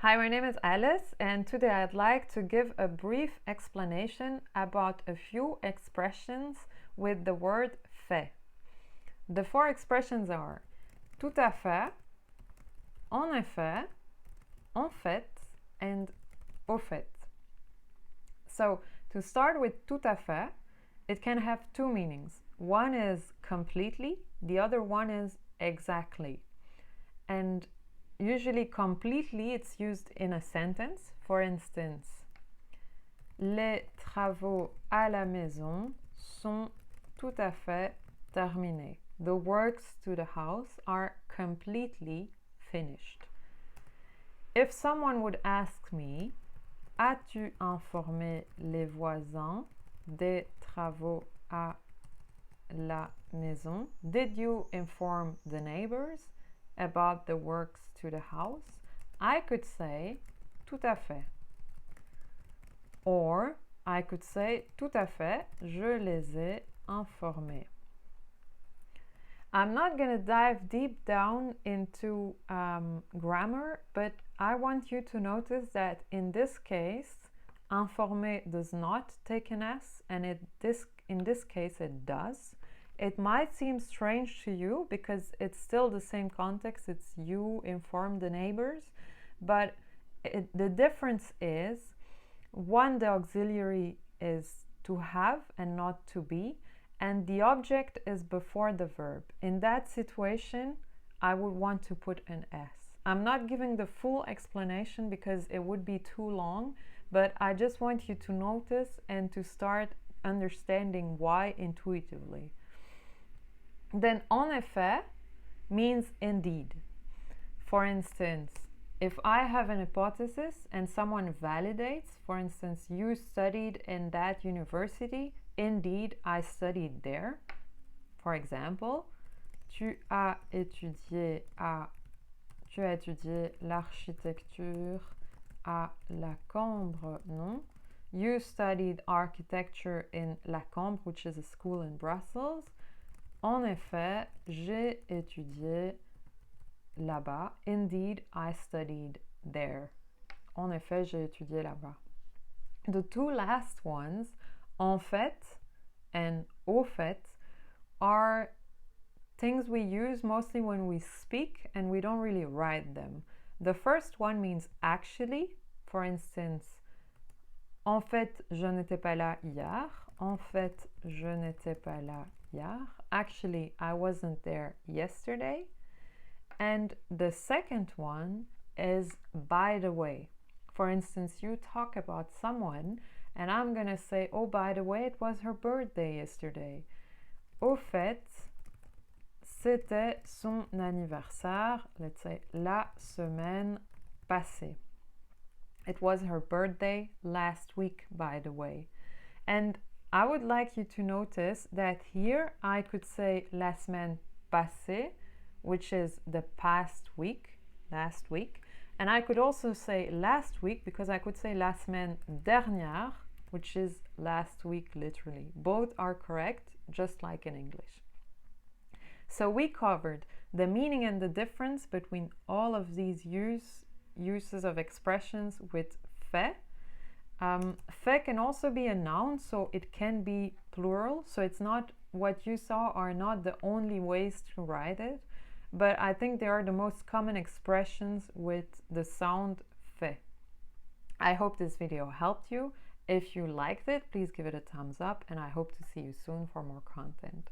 Hi, my name is Alice, and today I'd like to give a brief explanation about a few expressions with the word fait. The four expressions are tout à fait, en effet, en fait, and au fait. So, to start with tout à fait, it can have two meanings. One is completely, the other one is exactly. And usually completely it's used in a sentence. For instance, les travaux à la maison sont tout à fait terminés. The works to the house are completely finished. If someone would ask me, as-tu informé les voisins des travaux à la maison? Did you inform the neighbors about the works to the house? I could say tout à fait. Or I could say tout à fait, je les ai informés. I'm not going to dive deep down into grammar, but I want you to notice that in this case, informé does not take an S, and in this case it does. It might seem strange to you because it's still the same context. It's you inform the neighbors, but the difference is one, the auxiliary is to have and not to be, and the object is before the verb. In that situation, I would want to put an S. I'm not giving the full explanation because it would be too long, but I just want you to notice and to start understanding why intuitively. Then en effet means indeed. For instance, if I have an hypothesis and someone validates, for instance, you studied in that university, indeed I studied there. For example, tu as étudié l'architecture à la Cambre, non? You studied architecture in La Cambre, which is a school in Brussels. En effet, j'ai étudié là-bas. Indeed, I studied there. En effet, j'ai étudié là-bas. The two last ones, en fait and au fait, are things we use mostly when we speak and we don't really write them. The first one means actually. For instance, en fait, je n'étais pas là hier. En fait, je n'étais pas là hier. Actually, I wasn't there yesterday. And the second one is by the way. For instance, you talk about someone and I'm going to say, oh, by the way, it was her birthday yesterday. Au fait, c'était son anniversaire, let's say, la semaine passée. It was her birthday last week, by the way. And I would like you to notice that here I could say la semaine passée, which is the past week, last week. And I could also say last week because I could say la semaine dernière, which is last week literally. Both are correct, just like in English. So we covered the meaning and the difference between all of these uses of expressions with fait. Fait can also be a noun, so it can be plural. So it's not, what you saw are not the only ways to write it, but I think they are the most common expressions with the sound fait. I hope this video helped you. If you liked it, please give it a thumbs up, and I hope to see you soon for more content.